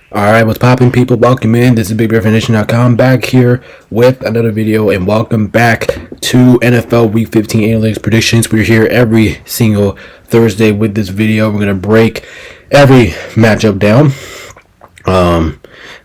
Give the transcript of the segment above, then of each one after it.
Alright, what's poppin', people? Welcome in. This is BigBearFoundation.com back here with another video, and welcome back to NFL Week 15 Analytics Predictions. We're here every single Thursday with this video. We're going to break every matchup down.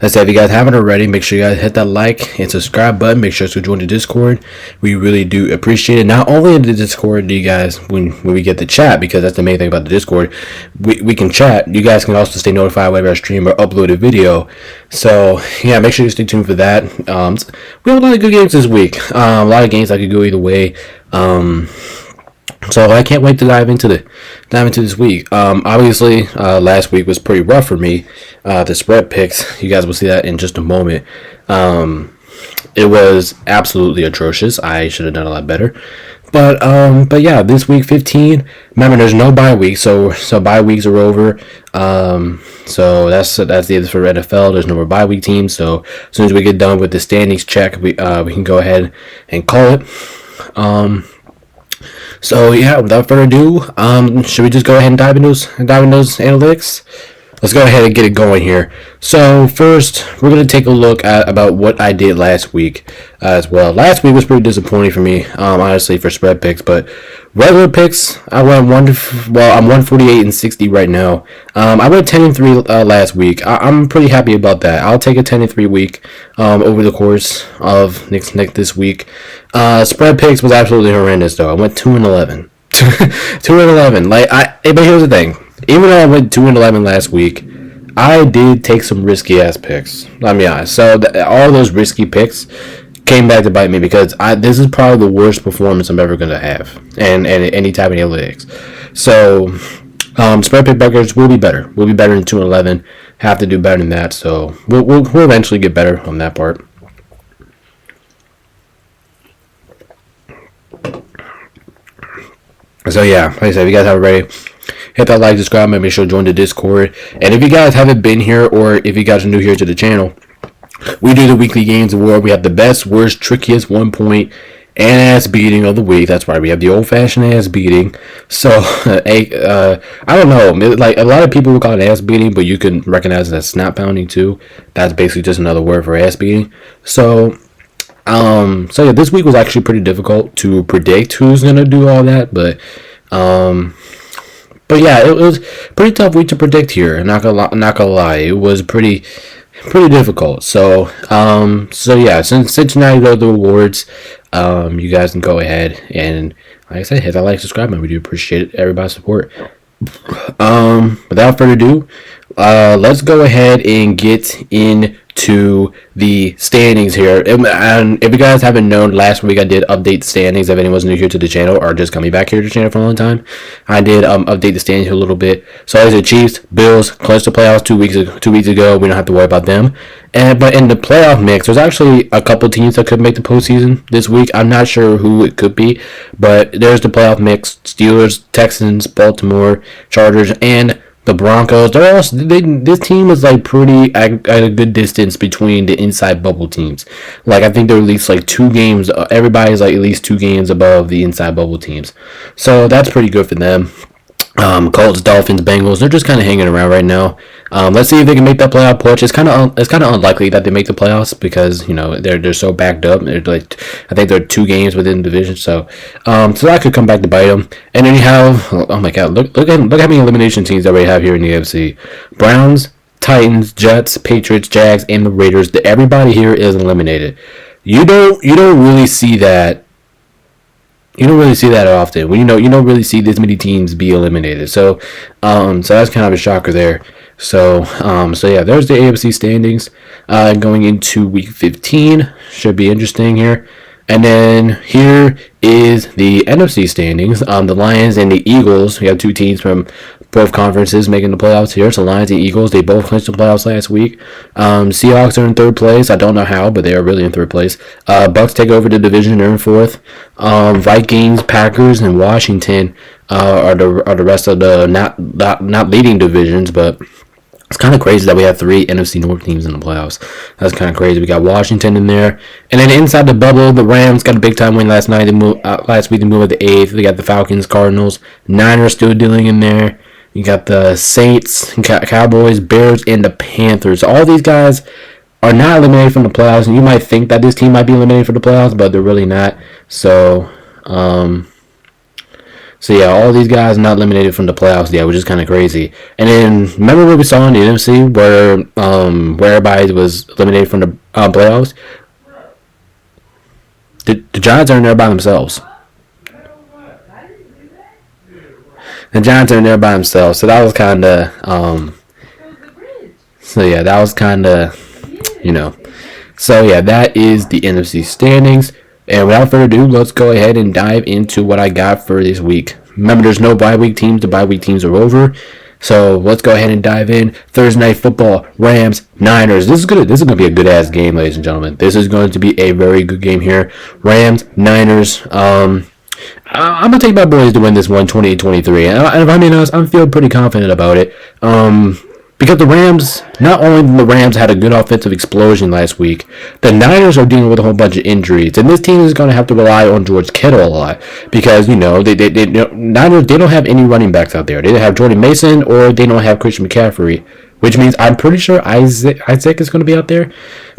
Let's say if you guys haven't already, make sure you guys hit that like and subscribe button. Make sure to join the Discord. We really do appreciate it. Not only in the Discord do you guys, when we get the chat, because that's the main thing about the Discord, we can chat. You guys can also stay notified whenever I stream or upload a video. So yeah, make sure you stay tuned for that. We have a lot of good games this week. A lot of games that could go either way. So I can't wait to dive into this week. Obviously, last week was pretty rough for me. The spread picks, you guys will see that in just a moment. It was absolutely atrocious. I should have done a lot better. But yeah, this week 15. Remember, there's no bye week, so bye weeks are over. So that's the end for NFL. There's no more bye week teams. So as soon as we get done with the standings check, we can go ahead and call it. So yeah, without further ado, should we just go ahead and dive in those analytics? Let's go ahead and get it going here. So first, we're going to take a look at about what I did last week as well. Last week was pretty disappointing for me, honestly, for spread picks. But regular picks, I went I'm 148 and 60 right now. I went 10 and 3 last week. I'm pretty happy about that. I'll take a 10 and 3 week over the course of next this week. Spread picks was absolutely horrendous though. I went 2 and 11. 2 and 11. But here's the thing. Even though I went 2 and 11 last week, I did take some risky ass picks. Let me be honest. So all those risky picks came back to bite me because this is probably the worst performance I'm ever gonna have, and any type of analytics. So spread pick records will be better. We'll be better than 2 and 11. Have to do better than that. So we'll eventually get better on that part. So yeah, like I said, if you guys have it ready, hit that like, subscribe, and make sure to join the Discord. And if you guys haven't been here, or if you guys are new here to the channel, we do the weekly games award. We have the best, worst, trickiest 1 point and ass beating of the week. That's right, we have the old-fashioned ass beating. So I don't know, like a lot of people will call it ass beating, but you can recognize it as snap pounding too. That's basically just another word for ass beating. So yeah, this week was actually pretty difficult to predict who's gonna do all that, but yeah, it was pretty tough week to predict here. I'm not gonna lie, it was pretty difficult. So yeah, since now you go to the awards, you guys can go ahead and, like I said, hit that like, subscribe, and we do appreciate everybody's support. Without further ado, let's go ahead and get into the standings here. And if you guys haven't known, last week I did update the standings. If anyone's new here to the channel or just coming back here to the channel for a long time, I did update the standings a little bit. So as the Chiefs, Bills clinched the playoffs 2 weeks ago. We don't have to worry about them. But in the playoff mix, there's actually a couple teams that could make the postseason this week. I'm not sure who it could be, but there's the playoff mix: Steelers, Texans, Baltimore, Chargers, and the Broncos. This team is like pretty at a good distance between the inside bubble teams. Like I think they're at least like 2 games. Everybody's like at least 2 games above the inside bubble teams. So that's pretty good for them. Colts, Dolphins, Bengals, they're just kind of hanging around right now. Let's see if they can make that playoff push. It's kind of unlikely that they make the playoffs because, you know, they're so backed up. They're like, I think they're 2 games within the division, so that could come back to bite them. And then you have, oh my god, look how many elimination teams that we have here in the AFC: Browns, Titans, Jets, Patriots, Jags, and the Raiders. Everybody here is eliminated. You don't really see that. You don't really see that often. You don't really see this many teams be eliminated. So that's kind of a shocker there. So yeah, there's the AFC standings going into week 15. Should be interesting here. And then here is the NFC standings. The Lions and the Eagles. We have 2 teams from both conferences making the playoffs here. So Lions and Eagles, they both clinched the playoffs last week. Seahawks are in 3rd place. I don't know how, but they are really in 3rd place. Bucks take over the division. They're in 4th. Vikings, Packers, and Washington are the rest of the not leading divisions, but it's kind of crazy that we have 3 NFC North teams in the playoffs. That's kind of crazy. We got Washington in there, and then inside the bubble, the Rams got a big time win last night. Last week they moved to 8th. They got the Falcons, Cardinals, Niners still dealing in there. You got the Saints, Cowboys, Bears, and the Panthers. All these guys are not eliminated from the playoffs, and you might think that this team might be eliminated from the playoffs, but they're really not. So yeah, all these guys not eliminated from the playoffs yet, which is kind of crazy. And then remember what we saw in the NFC where everybody was eliminated from the playoffs. The Giants are in there by themselves. The Giants are in there by themselves, so that was kind of so yeah, that was kind of So yeah, that is the NFC standings. And without further ado, let's go ahead and dive into what I got for this week. Remember, there's no bye week teams. The bye week teams are over. So let's go ahead and dive in. Thursday Night Football, Rams, Niners. This is gonna be a good ass game, ladies and gentlemen. This is going to be a very good game here. Rams, Niners. I'm gonna take my boys to win this one, 28-23. And if I'm being honest, I'm feeling pretty confident about it. Because the Rams, not only the Rams had a good offensive explosion last week, the Niners are dealing with a whole bunch of injuries, and this team is going to have to rely on George Kittle a lot because Niners they don't have any running backs out there. They don't have Jordan Mason or they don't have Christian McCaffrey, which means I'm pretty sure Isaac is going to be out there.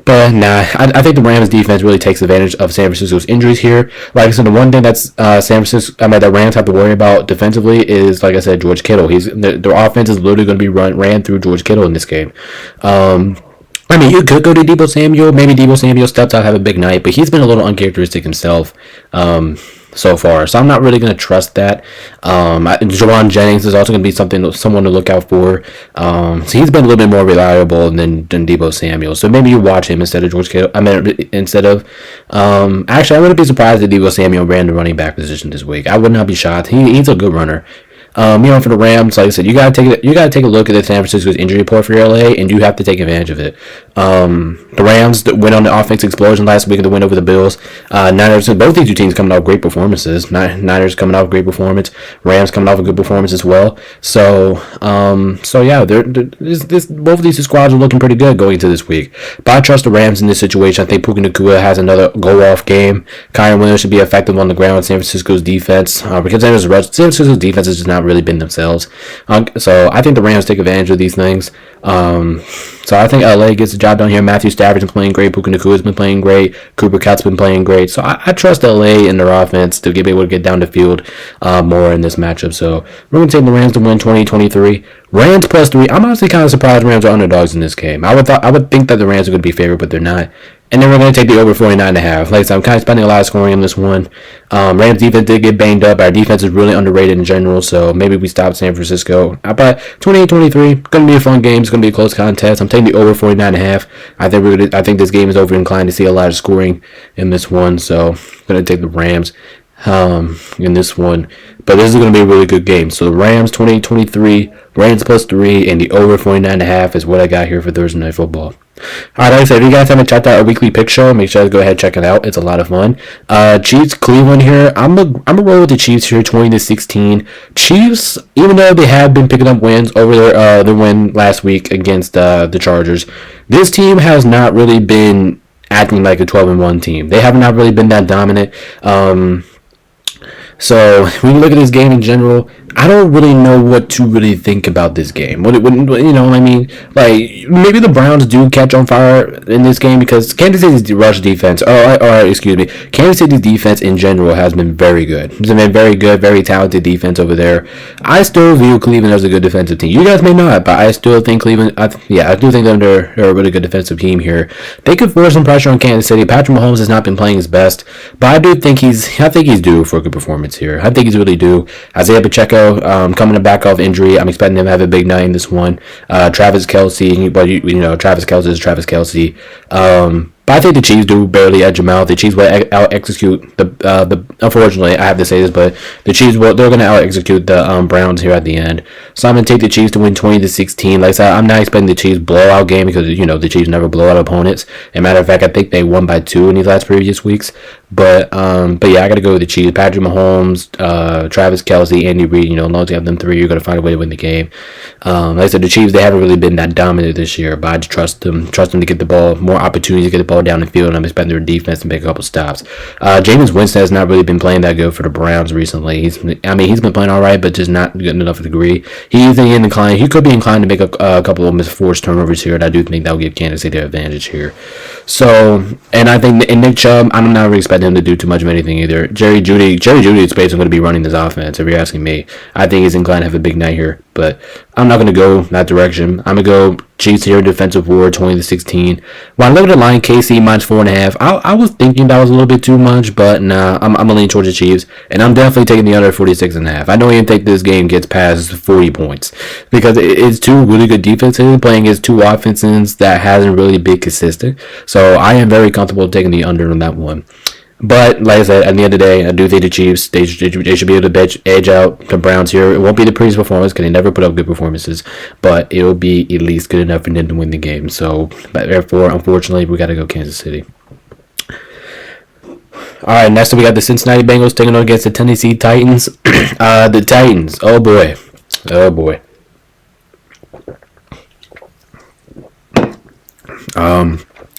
But nah, I think the Rams defense really takes advantage of San Francisco's injuries here. Like I said, the one thing that's the Rams have to worry about defensively is, like I said, George Kittle. Their offense is literally going to be ran through George Kittle in this game. I mean, you could go to Deebo Samuel. Maybe Deebo Samuel steps out, have a big night, but he's been a little uncharacteristic himself. So far, so I'm not really going to trust that. Jawan Jennings is also going to be someone to look out for. So he's been a little bit more reliable than Deebo Samuel. So maybe you watch him instead of George Kittle. Actually, I wouldn't be surprised if Deebo Samuel ran the running back position this week. I would not be shocked. He's a good runner. For the Rams, like I said, you gotta take a look at the San Francisco's injury report for your LA, and you have to take advantage of it. The Rams went on the offense explosion last week in the win over the Bills. Niners, both these two teams coming off great performances. Niners coming off a great performance. Rams coming off a good performance as well. So yeah, both of these two squads are looking pretty good going into this week. But I trust the Rams in this situation. I think Puka Nacua has another go-off game. Kyron Williams should be effective on the ground with San Francisco's defense because San Francisco's defense has just not really been themselves. So I think the Rams take advantage of these things. So I think LA gets the job done here. Matthew Stafford's been playing great. Puka Nacua's been playing great. Cooper Kupp's been playing great. So I trust LA in their offense to be able to get down the field more in this matchup. So we're going to take the Rams to win 20-23. Rams plus 3. I'm honestly kind of surprised Rams are underdogs in this game. I would think that the Rams are going to be favored, but they're not. And then we're going to take the over 49.5. Like I said, I'm kind of spending a lot of scoring in this one. Rams defense did get banged up. Our defense is really underrated in general, so maybe we stop San Francisco. But 28-23, going to be a fun game. It's going to be a close contest. I'm taking the over 49.5. I think this game is over inclined to see a lot of scoring in this one, so I'm going to take the Rams in this one. But this is going to be a really good game. So the Rams 28-23, Rams plus 3, and the over 49.5 is what I got here for Thursday Night Football. Alright, like I said, if you guys haven't checked out our weekly pick show, make sure to go ahead and check it out. It's a lot of fun. Chiefs, Cleveland here. I'm a roll with the Chiefs here, 20-16. Chiefs, even though they have been picking up wins over their win last week against the Chargers, this team has not really been acting like a 12-1 team. They have not really been that dominant. So when you look at this game in general, I don't really know what to really think about this game. Like maybe the Browns do catch on fire in this game because Kansas City's rush defense, Kansas City's defense in general has been very good. It's been very good, very talented defense over there. I still view Cleveland as a good defensive team. You guys may not, but I still think Cleveland. I do think they're a really good defensive team here. They could force some pressure on Kansas City. Patrick Mahomes has not been playing his best, but I think he's due for a good performance here. I think he's really due. Isaiah Pacheco. Coming back off injury, I'm expecting him to have a big night in this one. Travis Kelce, but Travis Kelce is Travis Kelce. But I think the Chiefs do barely edge them out. The Chiefs will out-execute the. Unfortunately, I have to say this, but the Chiefs they're going to out-execute the Browns here at the end. So I'm going to take the Chiefs to win 20-16. Like I said, I'm not expecting the Chiefs blowout game because the Chiefs never blow out opponents. As a matter of fact, I think they won by 2 in these last previous weeks. But yeah, I got to go with the Chiefs. Patrick Mahomes, Travis Kelce, Andy Reid. As long as you have them 3, you're going to find a way to win the game. Like I said, the Chiefs, they haven't really been that dominant this year, but I just trust them to get the ball, more opportunities to get the ball ball down the field, and I'm expecting their defense to make a couple stops. Jameis Winston has not really been playing that good for the Browns recently. He's been playing all right, but just not good enough to degree. He could be inclined to make a couple of forced turnovers here, and I do think that will give Kansas City their advantage here. So, and I think in Nick Chubb, I'm not really expecting him to do too much of anything either. Jerry Jeudy is basically going to be running this offense, if you're asking me. I think he's inclined to have a big night here, but I'm not going to go that direction. I'm going to go Chiefs here, defensive war, 20-16. When I look at the line, KC minus 4.5, I was thinking that was a little bit too much, but nah, I'm going to lean towards the Chiefs, and I'm definitely taking the under 46.5. I don't even think this game gets past 40 points, because it's two really good defenses playing against two offenses that hasn't really been consistent. So I am very comfortable taking the under on that one. But like I said, at the end of the day, I do think the Chiefs, they should be able to edge out the Browns here. It won't be the prettiest performance because they never put up good performances, but it'll be at least good enough for them to win the game. So therefore, unfortunately, we got to go Kansas City. All right, next up we got the Cincinnati Bengals taking on against the Tennessee Titans. The Titans, oh boy.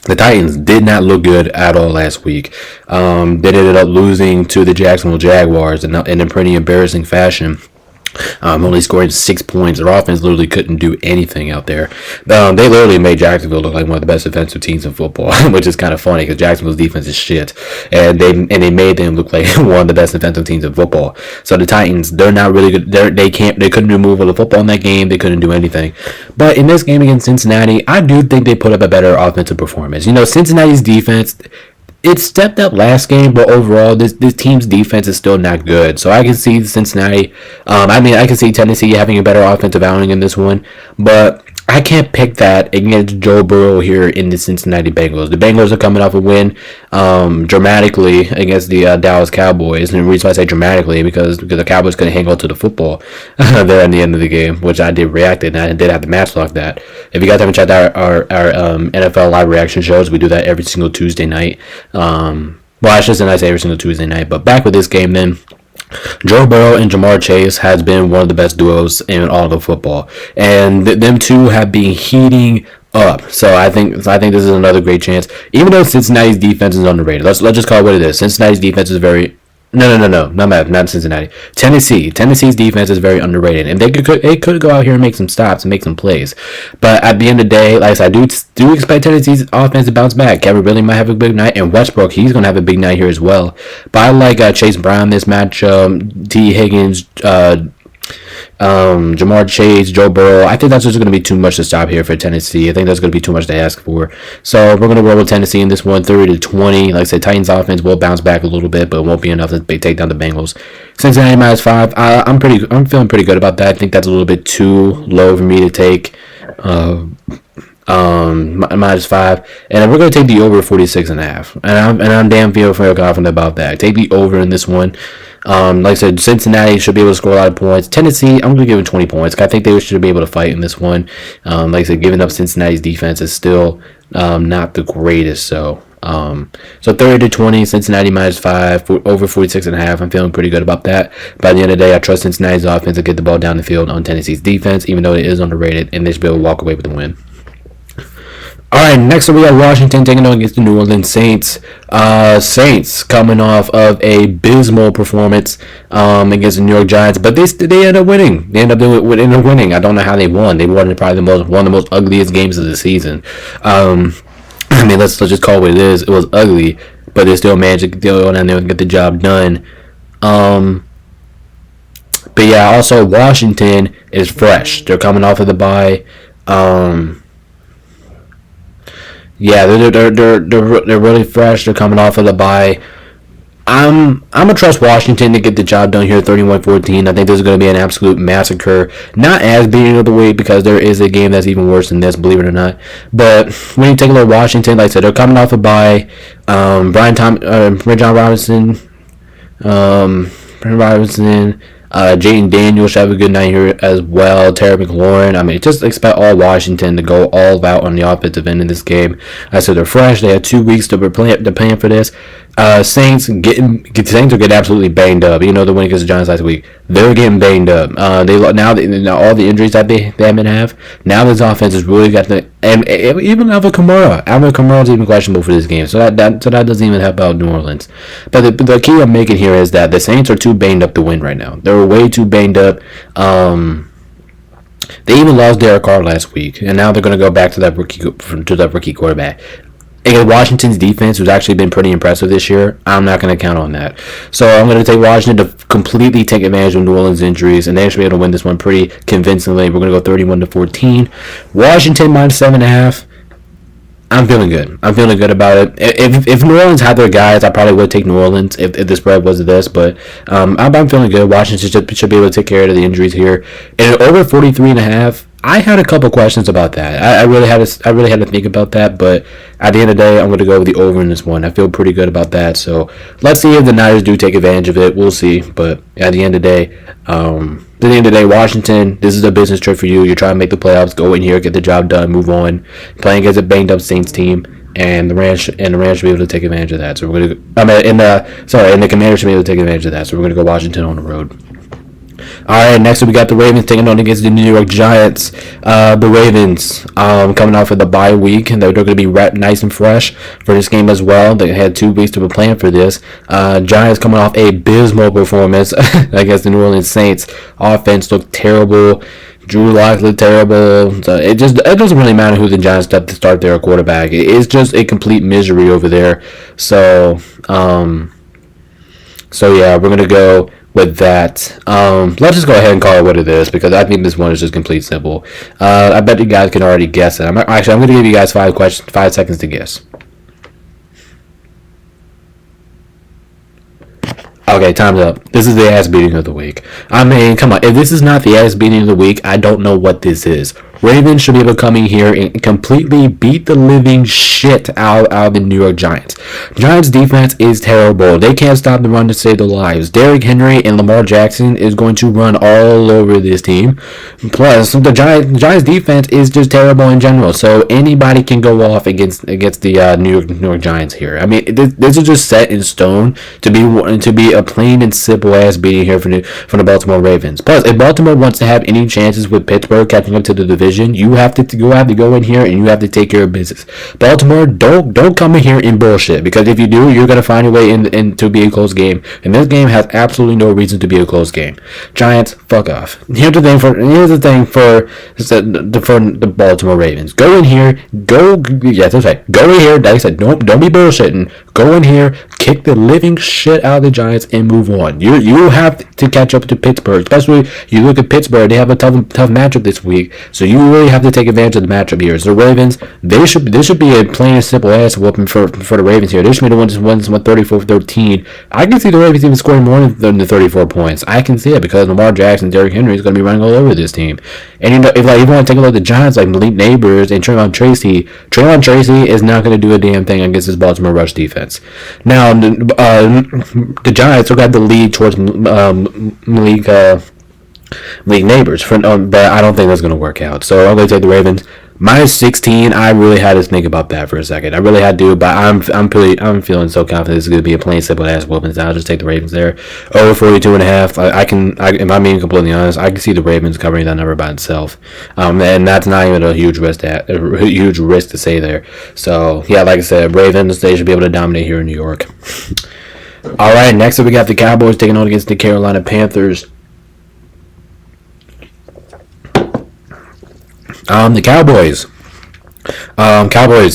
The Titans did not look good at all last week. They ended up losing to the Jacksonville Jaguars in a pretty embarrassing fashion. Only scoring 6 points. Their offense literally couldn't do anything out there. They literally made Jacksonville look like one of the best defensive teams in football, which is kind of funny because Jacksonville's defense is shit, and they made them look like one of the best defensive teams in football. So the Titans, they're not really good. They couldn't do move with the football in that game. They couldn't do anything. But in this game against Cincinnati, I do think they put up a better offensive performance. Cincinnati's defense, it stepped up last game, but overall, this team's defense is still not good. So I can see Cincinnati. I can see Tennessee having a better offensive outing in this one, but I can't pick that against Joe Burrow here in the Cincinnati Bengals. The Bengals are coming off a win dramatically against the Dallas Cowboys. And the reason why I say dramatically because the Cowboys couldn't hang on to the football there at the end of the game, which I did react to, and I did have to match lock that. If you guys haven't checked out our NFL live reaction shows, we do that every single Tuesday night. Well, I shouldn't say every single Tuesday night, but back with this game then. Joe Burrow and Jamar Chase has been one of the best duos in all of football, and them two have been heating up. So I think this is another great chance. Even though Cincinnati's defense is underrated, let's just call it what it is. Cincinnati's defense is very not Cincinnati. Tennessee's defense is very underrated, and they could go out here and make some stops and make some plays. But at the end of the day, like I said, I do expect Tennessee's offense to bounce back. Kevin Ridley might have a big night, and Westbrook, he's going to have a big night here as well. But I like Chase Brown this match, T. Higgins, Jamar Chase, Joe Burrow. I think that's just going to be too much to stop here for Tennessee. I think that's going to be too much to ask for. So we're going to roll with Tennessee in this one, 30-20. Like I said, Titans offense will bounce back a little bit, but it won't be enough to take down the Bengals. Cincinnati minus 5. I'm feeling pretty good about that. I think that's a little bit too low for me to take. Minus 5, and we're going to take the over 46.5, and I'm damn feel confident about that. Take the over in this one. Like I said, Cincinnati should be able to score a lot of points. Tennessee, I'm going to give them 20 points. I think they should be able to fight in this one. Like I said, giving up Cincinnati's defense is still not the greatest. So 30-20, Cincinnati minus 5, over 46.5. I'm feeling pretty good about that. By the end of the day, I trust Cincinnati's offense to get the ball down the field on Tennessee's defense, even though it is underrated, and they should be able to walk away with the win. All right, next up we got Washington taking on against the New Orleans Saints. Saints coming off of a abysmal performance against the New York Giants, but they end up winning. They end up winning. I don't know how they won. They won probably one of the most ugliest games of the season. Let's just call it what it is. It was ugly, but they still managed to go down there and get the job done. But yeah, also Washington is fresh. They're coming off of the bye. Yeah, they're really fresh. They're coming off of the bye. I'm gonna trust Washington to get the job done here, 31-14. I think this is gonna be an absolute massacre. Not as beginning of the week because there is a game that's even worse than this, believe it or not. But when you take a look at Washington, like I said, they're coming off a bye. Rajon Robinson. Jaden Daniels should have a good night here as well. Terry McLaurin. Just expect all Washington to go all out on the offensive end in this game. I said they're fresh. They had 2 weeks to plan for this. Saints are getting absolutely banged up. They're winning against the Giants last week. they're getting banged up. Now all the injuries that they have. Now this offense has really got the, and even Alvin Kamara is even questionable for this game. So that doesn't even help out New Orleans. But the key I'm making here is that the Saints are too banged up to win right now. They're way too banged up. They even lost Derek Carr last week, and now they're going to go back to that rookie quarterback. Again, Washington's defense has actually been pretty impressive this year. I'm not going to count on that. So I'm going to take Washington to completely take advantage of New Orleans' injuries, and they should be able to win this one pretty convincingly. We're going to go 31-14. Washington minus 7.5. I'm feeling good. I'm feeling good about it. If New Orleans had their guys, I probably would take New Orleans if the spread was this. But I'm feeling good. Washington should be able to take care of the injuries here. And over 43.5. I had a couple questions about that. I really had to think about that, but at the end of the day, I'm going to go with the over in this one. I feel pretty good about that. So let's see if the Niners do take advantage of it. We'll see. But at the end of the day, Washington, this is a business trip for you. You're trying to make the playoffs. Go in here, get the job done, move on. Playing against a banged up Saints team. And the Rams should be able to take advantage of that. So we're gonna the Commanders should be able to take advantage of that. So we're gonna go Washington on the road. Alright, next up we got the Ravens taking on against the New York Giants. The Ravens coming off of the bye week, and they're going to be nice and fresh for this game as well. They had 2 weeks to plan for this. Giants coming off a abysmal performance against the New Orleans Saints. Offense looked terrible. Drew Lock looked terrible. So it doesn't really matter who the Giants start their quarterback. It's just a complete misery over there. So yeah, we're going to go with that. Let's just go ahead and call it what it is, because I think this one is just complete simple. I bet you guys can already guess it. I'm going to give you guys 5 seconds to guess. Okay, time's up. This is the ass beating of the week. I mean, come on. If this is not the ass beating of the week, I don't know what this is. Ravens should be able to come in here and completely beat the living shit out of the New York Giants. Giants defense is terrible. They can't stop the run to save their lives. Derrick Henry and Lamar Jackson is going to run all over this team. Plus, the Giants defense is just terrible in general. So anybody can go off against the New York Giants here. I mean, this is just set in stone to be a plain and simple ass beating here from the Baltimore Ravens. Plus, if Baltimore wants to have any chances with Pittsburgh catching up to the division, you have to go in here and you have to take care of business. Baltimore, don't come in here and bullshit, because if you do, you're gonna find your way in to be a close game, and this game has absolutely no reason to be a close game. Giants, fuck off. Here's the thing for the Baltimore Ravens. Go in here, go in here. Like I said, don't be bullshitting. Go in here, kick the living shit out of the Giants, and move on. You have to catch up to Pittsburgh, especially you look at Pittsburgh. They have a tough matchup this week, so you really have to take advantage of the matchup here. So the Ravens, this should be a plain and simple ass whooping for the Ravens here. They should be the ones 34-13. I can see the Ravens even scoring more than the 34 points. I can see it, because Lamar Jackson, Derrick Henry is going to be running all over this team. And if you want to take a look at the Giants, like Malik Neighbors and Trayvon Tracy is not going to do a damn thing against this Baltimore rush defense. Now, the Giants will have the lead towards Malik Neighbors, but I don't think that's going to work out. So I'm going to take the Ravens minus 16. I really had to think about that for a second. I really had to, but I'm feeling so confident this is going to be a plain simple ass whooping. I'll just take the Ravens there. Over 42.5. If I'm being completely honest, I can see the Ravens covering that number by itself, and that's not even a huge risk to say there. So yeah, like I said, Ravens, they should be able to dominate here in New York. All right, next up we got the Cowboys taking on against the Carolina Panthers. The Cowboys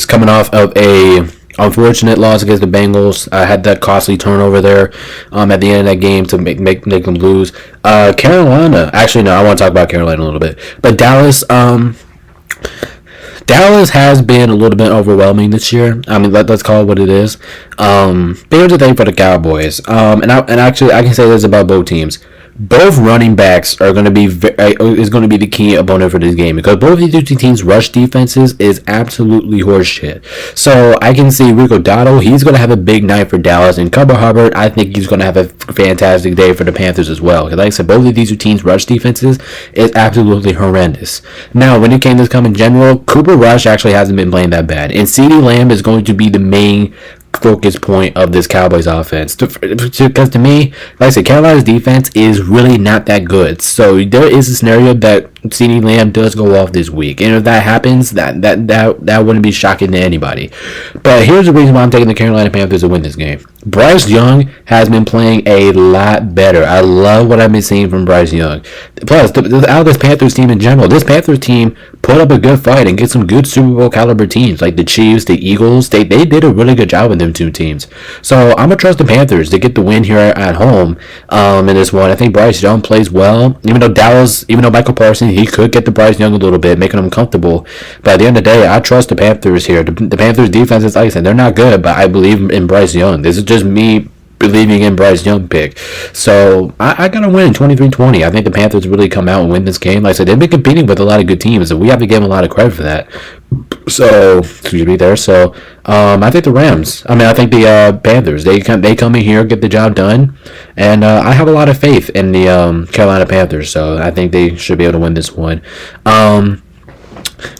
coming off of a unfortunate loss against the Bengals. Had that costly turnover there at the end of that game to make them lose. Carolina, actually no, I want to talk about Carolina a little bit, but Dallas has been a little bit overwhelming this year. I mean, let's call it what it is. But here's the thing for the Cowboys, and actually I can say this about both teams. Both running backs are going to be the key opponent for this game, because both these two teams' rush defenses is absolutely horseshit. So I can see Rico Dotto, he's going to have a big night for Dallas, and Cooper Hubbard, I think he's going to have a fantastic day for the Panthers as well. Because like I said, both of these two teams' rush defenses is absolutely horrendous. Now, when it came to this come in general, Cooper Rush actually hasn't been playing that bad, and CeeDee Lamb is going to be the main focus point of this Cowboys offense. Because to me, like I said, Carolina's defense is really not that good. So there is a scenario that CeeDee Lamb does go off this week, and if that happens, that wouldn't be shocking to anybody. But here's the reason why I'm taking the Carolina Panthers to win this game. Bryce Young has been playing a lot better. I love what I've been seeing from Bryce Young. Plus, out of this Panthers team in general, this Panthers team put up a good fight and get some good Super Bowl caliber teams like the Chiefs, the Eagles. They did a really good job with them two teams. So I'm gonna trust the Panthers to get the win here at home in this one. I think Bryce Young plays well, even though Michael Parsons, he could get to Bryce Young a little bit, making him comfortable. But at the end of the day, I trust the Panthers here. The Panthers defense is, like I said, they're not good, but I believe in Bryce Young. This is just me believing in Bryce Young pick. So I gotta win 23-20. I think the Panthers really come out and win this game. Like I said, they've been competing with a lot of good teams, and we have to give them a lot of credit for that. So excuse me there. So I think the Panthers, they come in here, get the job done, and I have a lot of faith in the Carolina Panthers. So I think they should be able to win this one.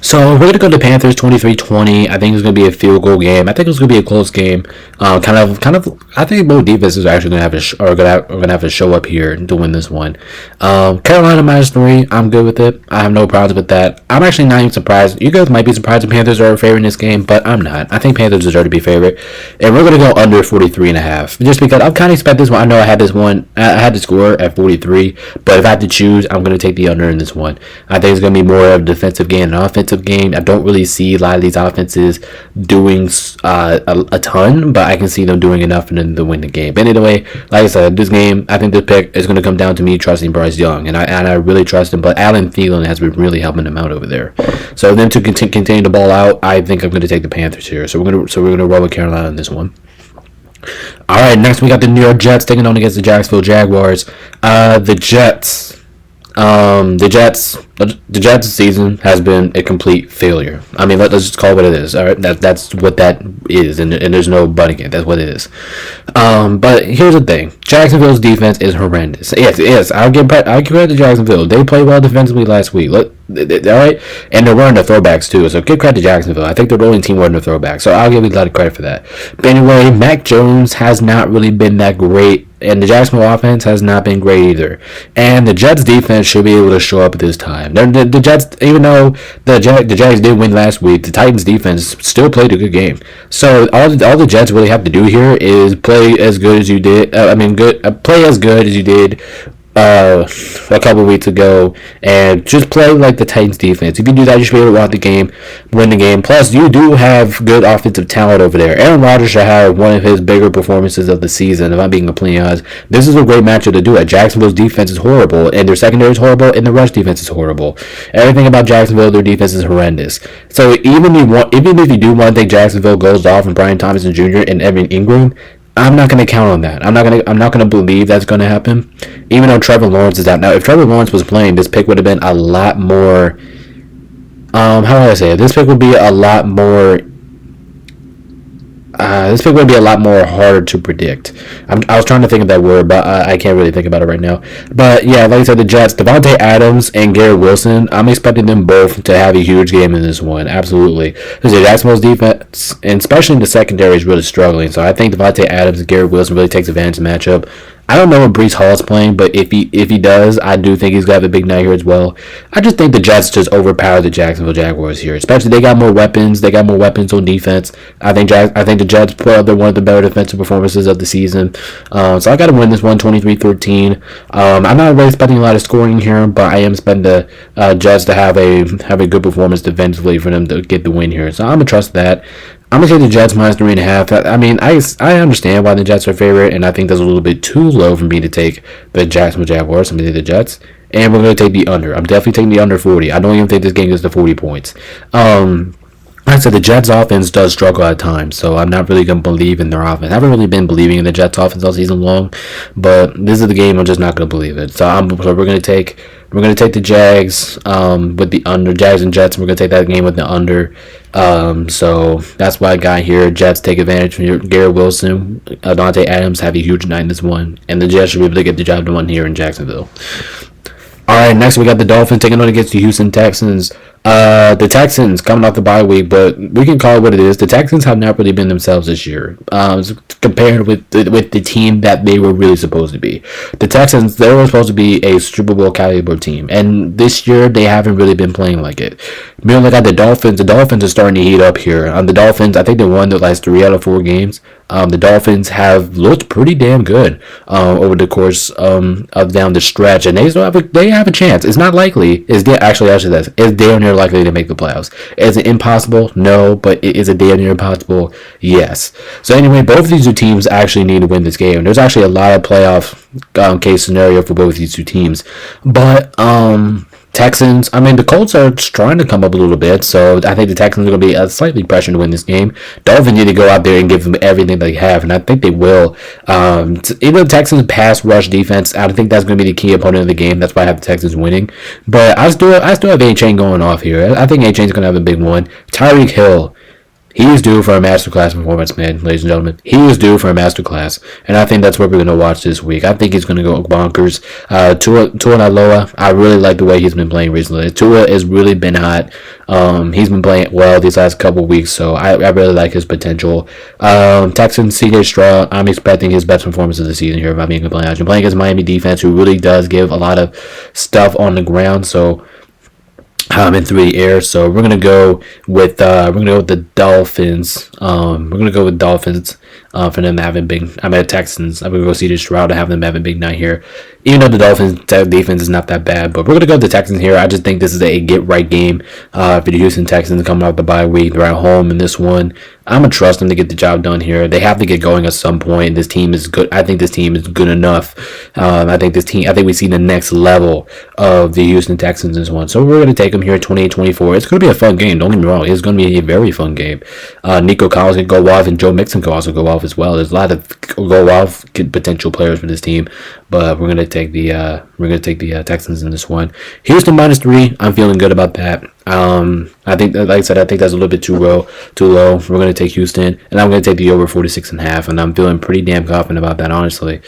So we're gonna go to Panthers 23-20. I think it's gonna be a field goal game. I think it's gonna be a close game. Kind of. I think both defenses are actually gonna have to show up here to win this one. Carolina -3. I'm good with it. I have no problems with that. I'm actually not even surprised. You guys might be surprised the Panthers are favoring this game, but I'm not. I think Panthers deserve to be favorite, and we're gonna go under 43.5. Just because I've kind of expect this one. I know I had this one. I had the score at 43, but if I had to choose, I'm gonna take the under in this one. I think it's gonna be more of a defensive game than offensive game. I don't really see a lot of these offenses doing a ton, but I can see them doing enough for them to win the game. But anyway, like I said, this game, I think this pick is going to come down to me trusting Bryce Young, and I really trust him. But Alan Thielen has been really helping him out over there. So then to continue to ball out, I think I'm going to take the Panthers here. So we're gonna roll with Carolina in this one. All right, next we got the New York Jets taking on against the Jacksonville Jaguars. The Jets season has been a complete failure. I mean, let's just call it what it is. All right, that's what that is, and there's no butting it. That's what it is. But here's the thing: Jacksonville's defense is horrendous. Yes, I'll give credit to Jacksonville. They played well defensively last week. All right, and they're wearing the throwbacks too. So give credit to Jacksonville. I think the rolling team wearing the throwbacks. So I'll give you a lot of credit for that. But anyway, Mac Jones has not really been that great. And the Jacksonville offense has not been great either. And the Jets defense should be able to show up at this time. The Jets, even though the Jags did win last week, the Titans defense still played a good game. So all the Jets really have to do here is play as good as you did. Play as good as you did a couple weeks ago, and just play like the Titans defense. If you do that, you should be able to win the game. Plus, you do have good offensive talent over there. Aaron Rodgers should have one of his bigger performances of the season, if I'm being completely honest. This is a great matchup to do it. Jacksonville's defense is horrible, and their secondary is horrible, and the rush defense is horrible. Everything about Jacksonville, their defense is horrendous. So even if you do want to think Jacksonville goes off and Brian Thompson Jr. and Evan Ingram, I'm not going to count on that. I'm not going to believe that's going to happen, even though Trevor Lawrence is out. Now, if Trevor Lawrence was playing, this pick would have been a lot more, how do I say it? This pick would be a lot more harder to predict. I was trying to think of that word, but I can't really think about it right now. But yeah, like I said, the Jets, Davante Adams and Garrett Wilson, I'm expecting them both to have a huge game in this one. Absolutely. Because the Jacksonville's defense, and especially in the secondary, is really struggling. So I think Davante Adams and Garrett Wilson really takes advantage of the matchup. I don't know what Breece Hall is playing, but if he does, I do think he's got a big night here as well. I just think the Jets just overpower the Jacksonville Jaguars here. Especially they got more weapons. They got more weapons on defense. I think the Jets put up one of the better defensive performances of the season. So I got to win this one 23-13. I'm not really expecting a lot of scoring here, but I am expecting the Jets to have a good performance defensively for them to get the win here. So I'm gonna trust that. I'm going to take the Jets -3.5. I mean, I understand why the Jets are favorite, and I think that's a little bit too low for me to take the Jacksonville Jaguars. I'm going to take the Jets, and we're going to take the under. I'm definitely taking the under 40. I don't even think this game gets to 40 points. Like I said, the Jets offense does struggle at times, so I'm not really going to believe in their offense. I haven't really been believing in the Jets offense all season long, but this is the game I'm just not going to believe it. So we're going to take the Jags with the under, Jags and Jets, and we're going to take that game with the under. So that's why I got here. Jets take advantage from Garrett Wilson. Davante Adams have a huge night in this one, and the Jets should be able to get the job done here in Jacksonville. All right, next we got the Dolphins taking on against the Houston Texans. The Texans coming off the bye week, but we can call it what it is. The Texans have not really been themselves this year, compared with the team that they were really supposed to be. The Texans, they were supposed to be a Super Bowl caliber team, and this year they haven't really been playing like it. Being like at the Dolphins are starting to heat up here. The Dolphins, I think they won the last 3 out of 4 games. The Dolphins have looked pretty damn good over the course of down the stretch, and they have a chance. It's not likely. It's damn near likely to make the playoffs. Is it impossible? No, but is it damn near impossible? Yes. So anyway, both of these two teams actually need to win this game. There's actually a lot of playoff case scenario for both of these two teams, but Texans, I mean, the Colts are trying to come up a little bit, so I think the Texans are going to be slightly pressured to win this game. Dolphins need to go out there and give them everything they have, and I think they will. Even the Texans' pass rush defense, I think that's going to be the key opponent of the game. That's why I have the Texans winning. But I still have A-Chain going off here. I think A-Chain's going to have a big one. Tyreek Hill. He is due for a masterclass performance, man, ladies and gentlemen. He is due for a masterclass, and I think that's what we're going to watch this week. I think he's going to go bonkers. Tua Tagovailoa, I really like the way he's been playing recently. Tua has really been hot. He's been playing well these last couple of weeks, so I really like his potential. Texans, C.J. Stroud, I'm expecting his best performance of the season here, if I'm being completely honest. I'm playing against Miami defense, who really does give a lot of stuff on the ground, so in through the air, so we're gonna go with the Dolphins. We're gonna go with Dolphins for them having big. I'm at Texans. I'm gonna go see the Stroud to have them have a big night here. Even though the Dolphins defense is not that bad, but we're gonna go with the Texans here. I just think this is a get right game for the Houston Texans coming out the bye week. They're at home in this one. I'm gonna trust them to get the job done here. They have to get going at some point. This team is good. I think this team is good enough. I think we see the next level of the Houston Texans in this one. So we're gonna take them here 28-24. It's gonna be a fun game. Don't get me wrong. It's gonna be a very fun game. Nico Collins can go off, and Joe Mixon can also go off as well. There's a lot of go off potential players for this team, but we're gonna take the Texans in this one. Houston -3. I'm feeling good about that. I think, like I said, I think that's a little bit too low. We're going to take Houston, and I'm going to take the over 46.5, and I'm feeling pretty damn confident about that, honestly.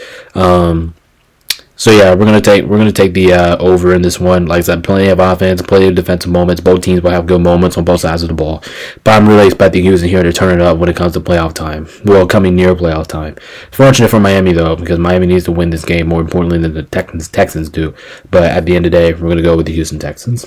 So yeah, we're gonna take the over in this one. Like I said, plenty of offense, plenty of defensive moments. Both teams will have good moments on both sides of the ball. But I'm really expecting Houston here to turn it up when it comes to playoff time. Well, coming near playoff time. It's fortunate for Miami though, because Miami needs to win this game more importantly than the Texans do. But at the end of the day, we're gonna go with the Houston Texans.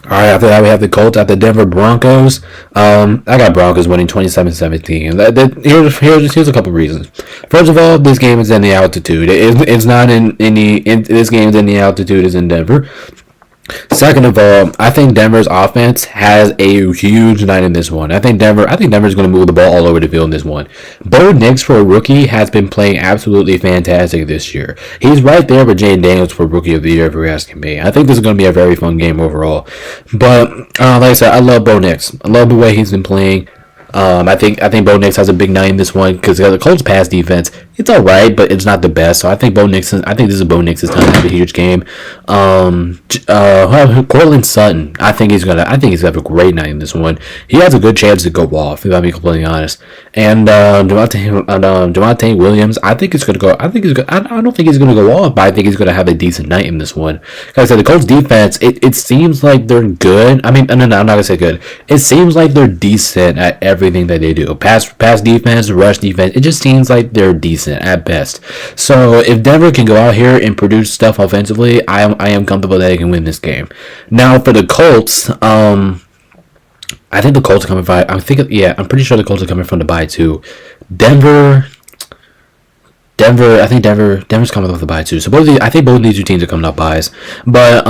All right, after that, we have the Colts at the Denver Broncos. I got Broncos winning 27-17. Here's a couple reasons. First of all, this game is in the altitude. It's not in any. This game is in the altitude. Is in Denver. Second of all, I think Denver's offense has a huge night in this one. I think Denver's going to move the ball all over the field in this one. Bo Nix, for a rookie, has been playing absolutely fantastic this year. He's right there with Jayden Daniels for Rookie of the Year, if you're asking me. I think this is going to be a very fun game overall. But like I said, I love Bo Nix. I love the way he's been playing. I think Bo Nix has a big night in this one because the Colts pass defense, it's all right, but it's not the best. So I think this is Bo Nix's time to have a huge game. Courtland Sutton, I think he's gonna have a great night in this one. He has a good chance to go off, if I'm being completely honest. And Javonte Williams, I don't think he's gonna go off, but I think he's gonna have a decent night in this one. Like I said, the Colts defense, it seems like they're good. I mean, no, I'm not gonna say good. It seems like they're decent at everything that they do. Pass defense, rush defense. It just seems like they're decent at best. So if Denver can go out here and produce stuff offensively, I am comfortable that they can win this game. Now for the Colts, I think the Colts are coming by. I'm pretty sure the Colts are coming from the bye too. Denver's coming off the bye too. So I think both of these two teams are coming off byes. But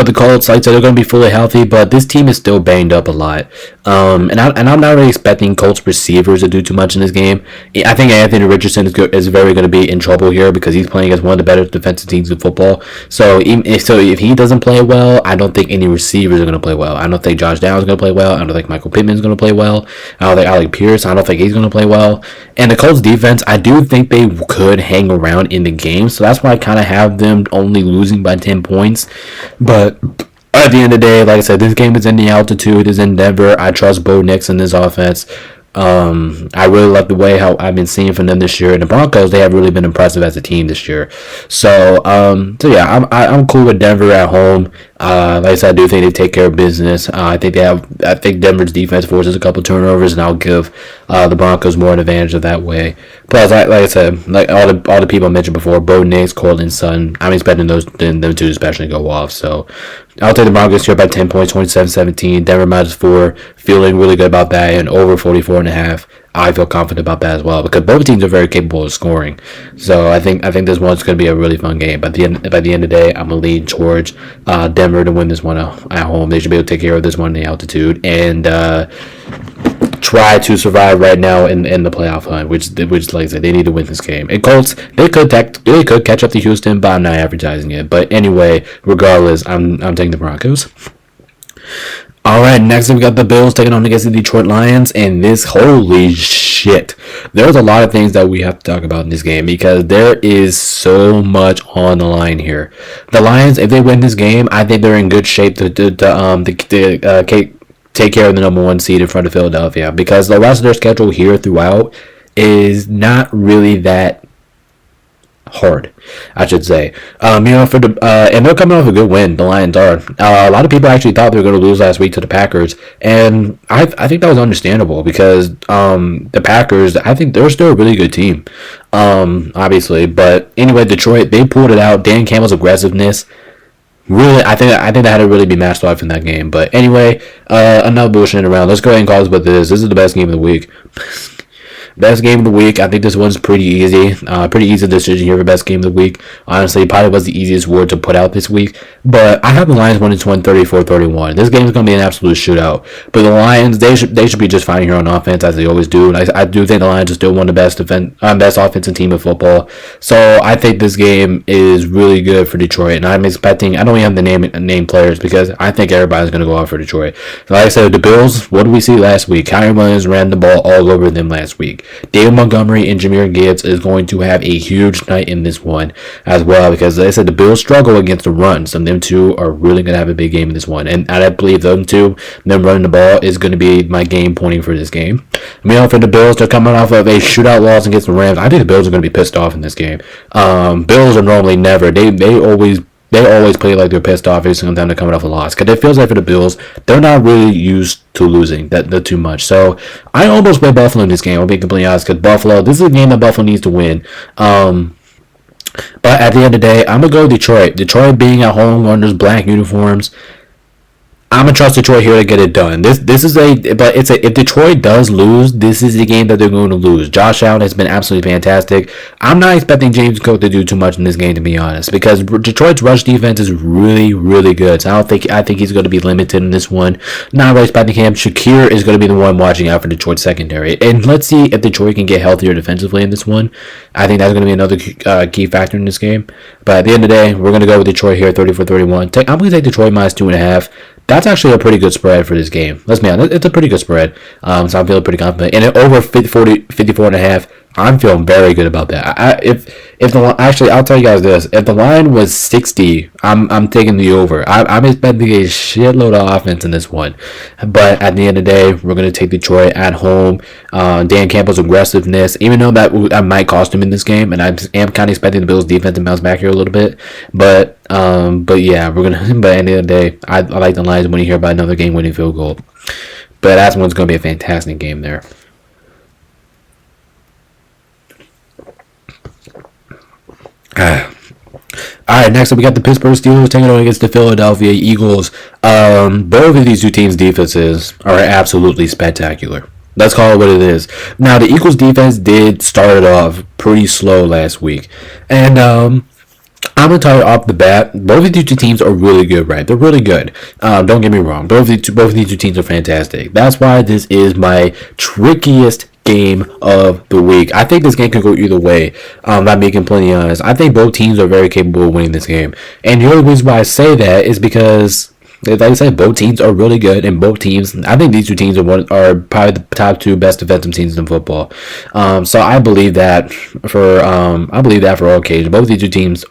the Colts, like I said, they're going to be fully healthy, but this team is still banged up a lot. And I'm not really expecting Colts receivers to do too much in this game. I think Anthony Richardson is very going to be in trouble here because he's playing against one of the better defensive teams in football. So if he doesn't play well, I don't think any receivers are going to play well. I don't think Josh Downs is going to play well. I don't think Michael Pittman is going to play well. I don't think Alec Pierce, I don't think he's going to play well. And the Colts defense, I do think they could hang around in the game. So that's why I kind of have them only losing by 10 points. But at the end of the day, like I said, this game is in the altitude, is in Denver. I trust Bo Nix in this offense. I really like the way how I've been seeing from them this year. And the Broncos, they have really been impressive as a team this year. So yeah, I'm cool with Denver at home. Like I said, I do think they take care of business. I think Denver's defense forces a couple turnovers, and I'll give the Broncos more an advantage of that way. Plus, like I said, like all the people I mentioned before, Bo Nix, Cortland Sutton, I'm expecting them two especially go off. So I'll take the Broncos here by 10 points, 27-17. Denver -4, feeling really good about that, and over 44.5. I feel confident about that as well because both teams are very capable of scoring. So I think this one's going to be a really fun game. But by the end of the day, I'm going to lean towards Denver to win this one at home. They should be able to take care of this one in the altitude and try to survive right now in the playoff hunt, which like I said, they need to win this game. And Colts, they could catch up to Houston, but I'm not advertising it. But anyway, regardless, I'm taking the Broncos. All right, next we got the Bills taking on against the Detroit Lions, and this, holy shit, there's a lot of things that we have to talk about in this game because there is so much on the line here. The Lions, if they win this game, I think they're in good shape to take care of the number 1 seed in front of Philadelphia because the rest of their schedule here throughout is not really that hard, I should say. And they're coming off a good win. The Lions are. A lot of people actually thought they were going to lose last week to the Packers, and I think that was understandable because the Packers, I think they're still a really good team, obviously. But anyway, Detroit, they pulled it out. Dan Campbell's aggressiveness. Really, I think that had to really be matched off in that game. But anyway, enough bullshitting around. Let's go ahead and call this what this is. This is the best game of the week. Best game of the week. I think this one's pretty easy. Pretty easy decision here for best game of the week. Honestly, probably was the easiest word to put out this week. But I have the Lions winning 34-31. This game is going to be an absolute shootout. But the Lions, they should be just fine here on offense as they always do. And I do think the Lions are still one of the best offensive team in football. So I think this game is really good for Detroit. And I'm expecting. I don't even have the name players because I think everybody's going to go out for Detroit. So like I said, the Bills. What did we see last week? Kyren Williams ran the ball all over them last week. David Montgomery and Jahmyr Gibbs is going to have a huge night in this one as well because, like I said, the Bills struggle against the run. So them two are really going to have a big game in this one. And I believe them running the ball is going to be my game pointing for this game. For the Bills, they're coming off of a shootout loss against the Rams. I think the Bills are going to be pissed off in this game. Bills are normally never. They always play like they're pissed off every single time they're coming off a loss. Because it feels like for the Bills, they're not really used to losing that too much. So I almost play Buffalo in this game. I'll be completely honest. Because Buffalo, this is a game that Buffalo needs to win. But at the end of the day, I'm going to go Detroit. Detroit being at home wearing those black uniforms. I'm gonna trust Detroit here to get it done. If Detroit does lose, this is the game that they're going to lose. Josh Allen has been absolutely fantastic. I'm not expecting James Cook to do too much in this game, to be honest, because Detroit's rush defense is really, really good. So I think he's going to be limited in this one. Not really expecting him. Shakir is going to be the one watching out for Detroit's secondary, and let's see if Detroit can get healthier defensively in this one. I think that's going to be another key factor in this game. But at the end of the day, we're going to go with Detroit here, 34-31. I'm going to take Detroit -2.5. That's actually a pretty good spread for this game. Let's be honest, it's a pretty good spread. So I'm feeling pretty confident. And over 54.5, I'm feeling very good about that. I'll tell you guys this: if the line was 60, I'm taking the over. I'm expecting a shitload of offense in this one. But at the end of the day, we're gonna take Detroit at home. Dan Campbell's aggressiveness, even though that might cost him in this game, and I am kind of expecting the Bills' defense to bounce back here a little bit. But yeah, we're gonna. But at the end of the day, I like the Lions winning here by another game-winning field goal. But that one's gonna be a fantastic game there. Alright, next up we got the Pittsburgh Steelers taking on against the Philadelphia Eagles. Both of these two teams' defenses are absolutely spectacular. Let's call it what it is. Now, the Eagles' defense did start it off pretty slow last week. And I'm going to tell you off the bat, both of these two teams are really good, right? They're really good. Don't get me wrong. Both of these two teams are fantastic. That's why this is my trickiest game of the week. I think this game could go either way. Not being completely honest. I think both teams are very capable of winning this game. And the only reason why I say that is because, like I said, both teams are really good, and both teams, I think these two teams are probably the top two best defensive teams in football. So I believe that for all occasions. Both of these two teams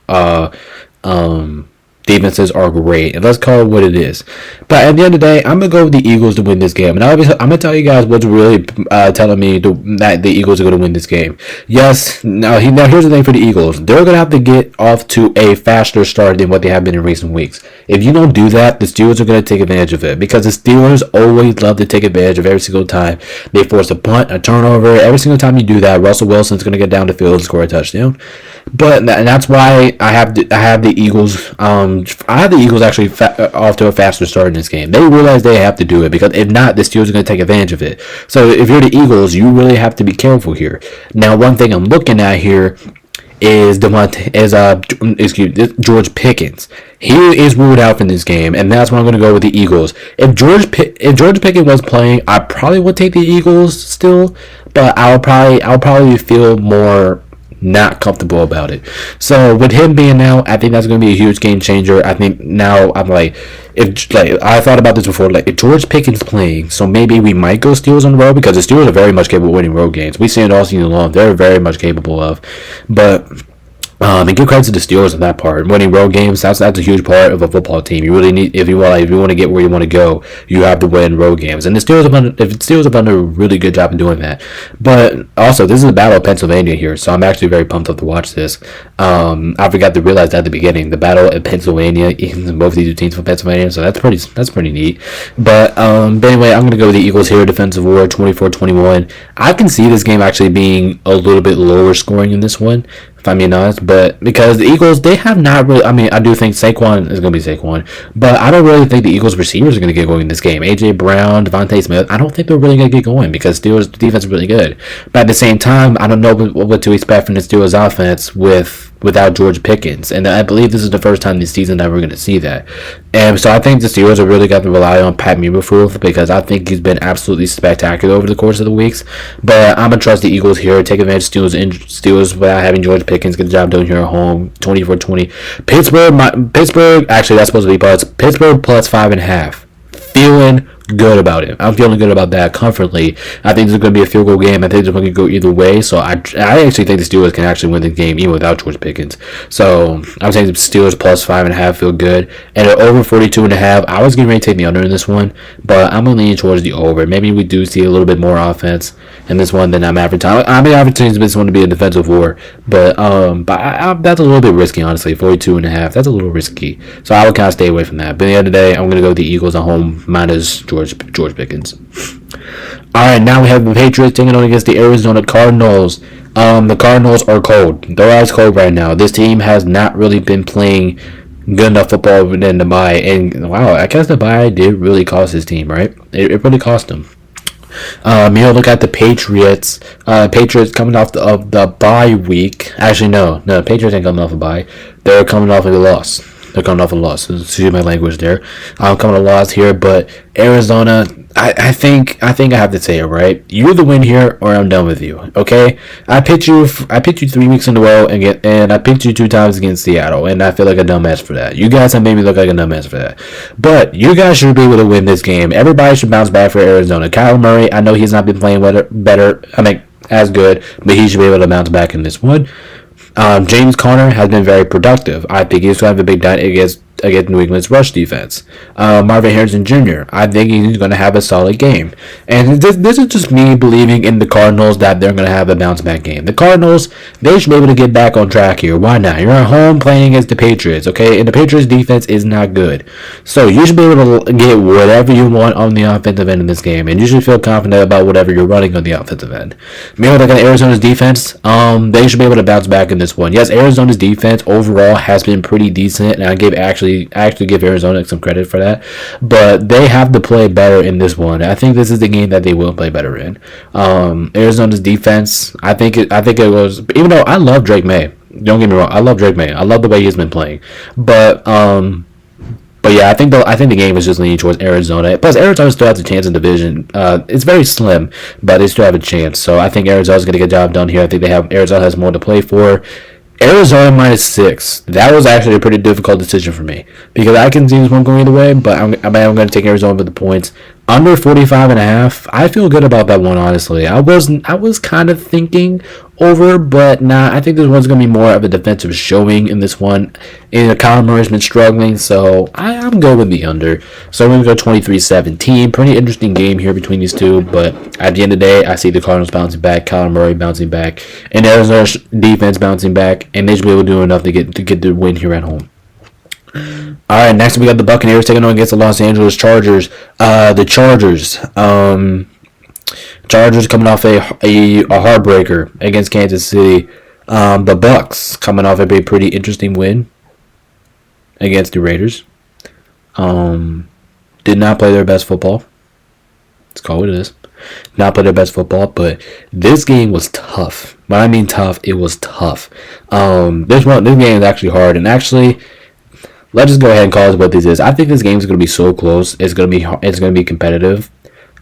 defenses are great, and let's call it what it is. But at the end of the day, I'm gonna go with the Eagles to win this game, and I'm gonna tell you guys what's really telling me that the Eagles are gonna win this game. Yes, now here's the thing for the Eagles: they're gonna have to get off to a faster start than what they have been in recent weeks. If you don't do that, the Steelers are gonna take advantage of it, because the Steelers always love to take advantage of every single time they force a punt, a turnover. Every single time you do that, Russell Wilson's gonna get down the field and score a touchdown. But and that's why I have the Eagles. I have the Eagles actually off to a faster start in this game. They realize they have to do it, because if not, the Steelers are going to take advantage of it. So if you're the Eagles, you really have to be careful here. Now, one thing I'm looking at here is George Pickens. He is ruled out in this game, and that's why I'm going to go with the Eagles. If George Pickens was playing, I probably would take the Eagles still, but I'll probably feel more not comfortable about it. So with him being out, I think that's going to be a huge game changer. I think now I'm like, I thought about this before, like if George Pickens playing, so maybe we might go Steelers on the road, because the Steelers are very much capable of winning road games. We've seen it all season long. They're very much capable of, but. And give credit to the Steelers on that part. Winning road games, that's a huge part of a football team. You really need, if you want to get where you want to go, you have to win road games. And the Steelers have done a really good job in doing that. But also, this is the Battle of Pennsylvania here, so I'm actually very pumped up to watch this. I forgot to realize that at the beginning, the Battle of Pennsylvania, both these two teams from Pennsylvania, so that's pretty neat. But anyway, I'm gonna go with the Eagles here, defensive war, 24-21. I can see this game actually being a little bit lower scoring in this one, if I'm being honest, but because the Eagles, they have not really, I do think Saquon is going to be Saquon, but I don't really think the Eagles receivers are going to get going in this game. A.J. Brown, Devontae Smith, I don't think they're really going to get going, because Steelers defense is really good. But at the same time, I don't know what to expect from the Steelers offense without George Pickens, and I believe this is the first time this season that we're going to see that. And so I think the Steelers are really got to rely on Pat Eberflus, because I think he's been absolutely spectacular over the course of the weeks. But I'm going to trust the Eagles here, take advantage of Steelers without having George Pickens, get the job done here at home, 24-20. Pittsburgh, actually that's supposed to be plus. Pittsburgh plus 5.5. Feeling good about it. I'm feeling good about that comfortably. I think this is going to be a field goal game. I think it's going to go either way. So I actually think the Steelers can actually win the game even without George Pickens. So I'm saying the Steelers plus 5.5 feel good. And at over 42.5, I was getting ready to take the under in this one, but I'm going to lean towards the over. Maybe we do see a little bit more offense in this one than I'm advertising. I'm advertising this one to be a defensive war, but that's a little bit risky, honestly. 42.5, that's a little risky. So I would kind of stay away from that. But at the end of the day, I'm going to go with the Eagles at home minus George Pickens. Alright, now we have the Patriots taking on against the Arizona Cardinals. The Cardinals are cold. They're ice cold right now. This team has not really been playing good enough football within the bye. And wow, I guess the bye did really cost his team, right? It really cost them. Look at the Patriots. Patriots coming off the bye week. Actually, no, Patriots ain't coming off a bye. They're coming off a loss. Excuse my language there. I'm coming to loss here, but Arizona, I think I have to say it right. You either win here or I'm done with you. Okay, I picked you 3 weeks in a row and I picked you 2 times against Seattle, and I feel like a dumbass for that. You guys have made me look like a dumbass for that. But you guys should be able to win this game. Everybody should bounce back for Arizona. Kyler Murray, I know he's not been playing better. As good, but he should be able to bounce back in this one. James Conner has been very productive. I think he's going to have a big night against New England's rush defense. Marvin Harrison Jr., I think he's going to have a solid game. And this is just me believing in the Cardinals that they're going to have a bounce back game. The Cardinals, they should be able to get back on track here. Why not? You're at home playing against the Patriots, okay? And the Patriots defense is not good. So you should be able to get whatever you want on the offensive end of this game. And you should feel confident about whatever you're running on the offensive end. Meanwhile, like Arizona's defense, they should be able to bounce back in this one. Yes, Arizona's defense overall has been pretty decent, and I actually give Arizona some credit for that, but they have to play better in this one. I think this is the game that they will play better in. Arizona's defense, I think it goes. Even though I love Drake May, don't get me wrong, I love Drake May. I love the way he's been playing, but yeah, I think the game is just leaning towards Arizona. Plus, Arizona still has a chance in division. It's very slim, but they still have a chance. So I think Arizona's going to get a job done here. I think Arizona has more to play for. Arizona minus 6. That was actually a pretty difficult decision for me because I can see this one going either way, but I'm going to take Arizona with the points. Under 45.5. I feel good about that one, honestly. I was kind of thinking over, but nah, I think this one's going to be more of a defensive showing in this one. And Kyler Murray's been struggling, so I'm good with the under. So we're going to go 23-17. Pretty interesting game here between these two, but at the end of the day, I see the Cardinals bouncing back, Kyler Murray bouncing back, and Arizona's defense bouncing back, and they should be able to do enough to get the win here at home. All right, next we got the Buccaneers taking on against the Los Angeles Chargers. The Chargers coming off a heartbreaker against Kansas City. The Bucs coming off a pretty interesting win against the Raiders. Did not play their best football. Let's call it what it is. Not play their best football, but this game was tough. When I mean tough, it was tough. This game is actually hard, and actually, let's just go ahead and call it what this is. I think this game is going to be so close. It's going to be competitive.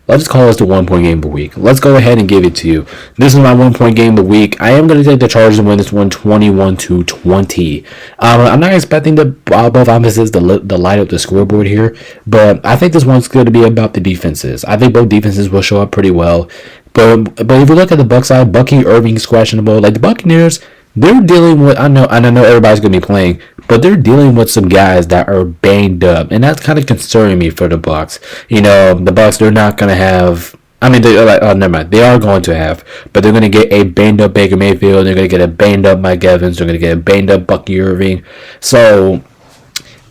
Let's just call this the 1 point game of the week. Let's go ahead and give it to you. This is my 1 point game of the week. I am going to take the Chargers and win this one 21-20. I'm not expecting both offenses to light up the scoreboard here, but I think this one's going to be about the defenses. I think both defenses will show up pretty well. But if you look at the Bucs side, Bucky Irving's questionable. Like the Buccaneers, they're dealing with, I know everybody's going to be playing, but they're dealing with some guys that are banged up, and that's kind of concerning me for the Bucs. You know, the Bucs, they're not going to have, never mind, they are going to have, but they're going to get a banged up Baker Mayfield, they're going to get a banged up Mike Evans, they're going to get a banged up Bucky Irving. So,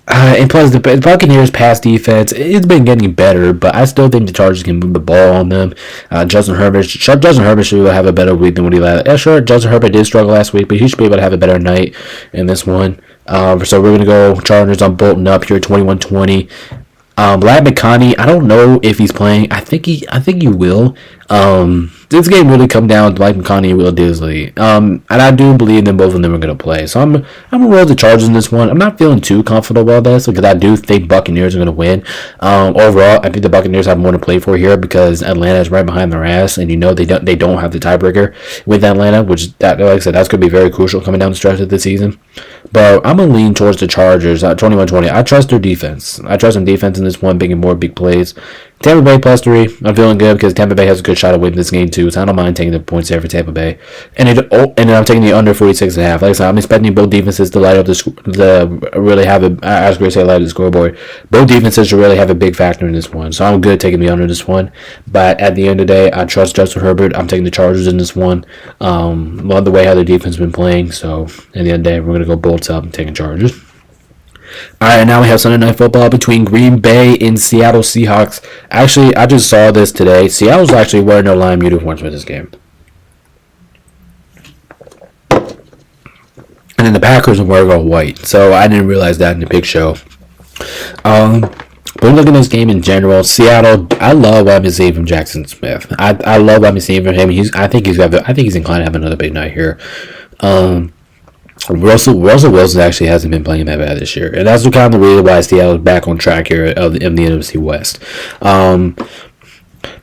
and plus, the Buccaneers' pass defense, it's been getting better, but I still think the Chargers can move the ball on them. Justin Herbert should have a better week than what he had. Yeah, sure, Justin Herbert did struggle last week, but he should be able to have a better night in this one. So we're going to go Chargers on Bolton up here, 21-20. Lad McConkey, I don't know if he's playing. I think he will. This game really come down to Mike McConkey and Will Disley. And I do believe that both of them are going to play. So I'm going to roll the Chargers in this one. I'm not feeling too comfortable about this because I do think Buccaneers are going to win. Overall, I think the Buccaneers have more to play for here because Atlanta is right behind their ass, and you know they don't have the tiebreaker with Atlanta, which like I said, that's going to be very crucial coming down the stretch of the season. But I'm going to lean towards the Chargers at 21-20. I trust their defense. I trust them defense in this one, making more big plays. Tampa Bay +3. I'm feeling good because Tampa Bay has a good shot at winning this game too, so I don't mind taking the points there for Tampa Bay. And then I'm taking the under 46.5. Like I said, I'm expecting both defenses to light up really have light up the scoreboard. Both defenses should really have a big factor in this one, so I'm good taking the under this one. But at the end of the day, I trust Justin Herbert. I'm taking the Chargers in this one. Love the way how their defense has been playing, so at the end of the day, we're gonna go Bolts up and taking Chargers. Alright, now we have Sunday Night Football between Green Bay and Seattle Seahawks. Actually, I just saw this today. Seattle's actually wearing their lime uniforms for this game. And then the Packers are wearing all white. So I didn't realize that in the pick show. But looking at this game in general, Seattle, I love what I'm seeing from Jackson Smith. I love what I'm seeing from him. I think he's inclined to have another big night here. Russell Wilson actually hasn't been playing that bad this year, and that's kind of the reason why Seattle is back on track here in the NFC West. But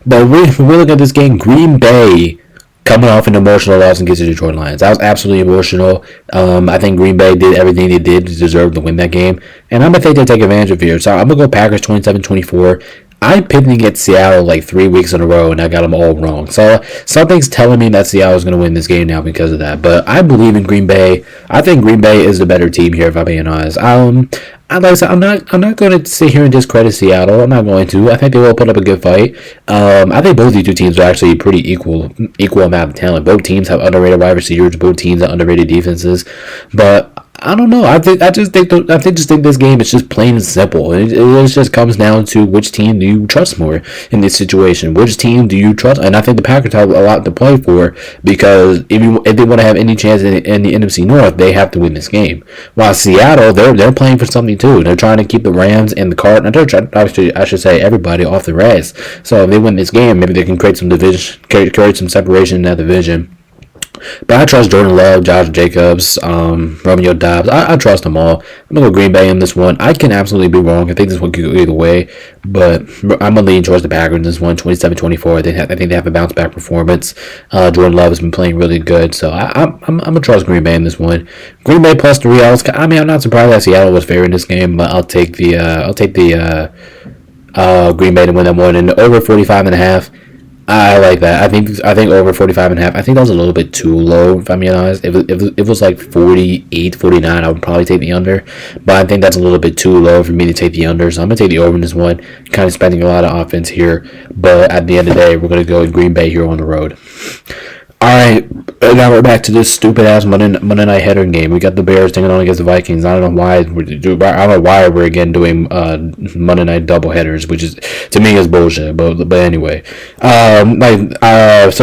we're looking at this game, Green Bay coming off an emotional loss against the Detroit Lions. That was absolutely emotional. I think Green Bay did everything they did to deserve to win that game, and I'm gonna think they take advantage of here. So I'm gonna go Packers 27-24. I picked against Seattle like 3 weeks in a row, and I got them all wrong. So something's telling me that Seattle is going to win this game now because of that. But I believe in Green Bay. I think Green Bay is the better team here, if I'm being honest. Like I said, I'm not going to sit here and discredit Seattle. I'm not going to. I think they will put up a good fight. I think both these two teams are actually pretty equal amount of talent. Both teams have underrated wide receivers. Both teams have underrated defenses. But I don't know. I just think this game is just plain and simple. It just comes down to which team do you trust more in this situation. Which team do you trust? And I think the Packers have a lot to play for because if they want to have any chance in the NFC North, they have to win this game. While Seattle, they're playing for something too. They're trying to keep the Rams and the Cardinals. I should say everybody off the race. So if they win this game, maybe they can create some separation in that division. But I trust Jordan Love, Josh Jacobs, Romeo Doubs. I trust them all. I'm going to go Green Bay in this one. I can absolutely be wrong. I think this one could go either way. But I'm going to lean towards the Packers in this one, 27-24. I think they have a bounce-back performance. Jordan Love has been playing really good. So I'm going to trust Green Bay in this one. Green Bay +3. I'm not surprised that Seattle was favored in this game, but I'll take the Green Bay to win that one, and over 45.5. I like that. I think over 45.5. I think that was a little bit too low, if I'm being honest. If it was like 48, 49, I would probably take the under. But I think that's a little bit too low for me to take the under. So I'm going to take the over in this one. Kind of spending a lot of offense here. But at the end of the day, we're going to go with Green Bay here on the road. All right, now we're back to this stupid ass Monday night header game. We got the Bears taking on against the Vikings. I don't know why we're again doing Monday night double headers, which is to me is bullshit. But anyway, so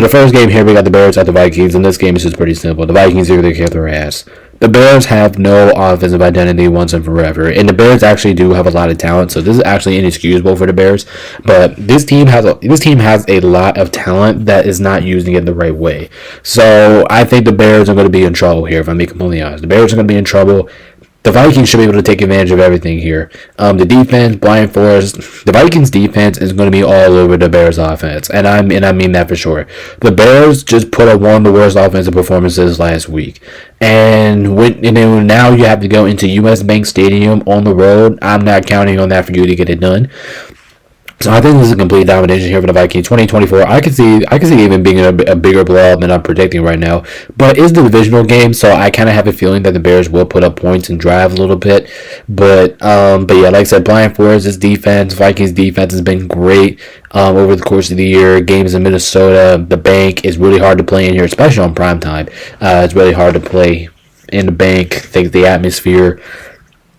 the first game here we got the Bears at the Vikings, and this game is just pretty simple. The Vikings are going to kick their ass. The Bears have no offensive identity once and forever, and the Bears actually do have a lot of talent, so this is actually inexcusable for the Bears. But this team has a lot of talent that is not using it the right way. So I think the Bears are going to be in trouble here, if I'm being completely honest. The Bears are going to be in trouble. The Vikings should be able to take advantage of everything here. The defense, Brian Flores, the Vikings defense is going to be all over the Bears offense, and I mean that for sure. The Bears just put up one of the worst offensive performances last week, and now you have to go into US Bank Stadium on the road. I'm not counting on that for you to get it done. So I think this is a complete domination here for the Vikings. 2024, I can see even being a bigger blowout than I'm predicting right now. But it's the divisional game, so I kind of have a feeling that the Bears will put up points and drive a little bit. But yeah, like I said, Brian Flores' defense, Vikings defense has been great over the course of the year. Games in Minnesota, the bank is really hard to play in here, especially on primetime. It's really hard to play in the bank. I think the atmosphere.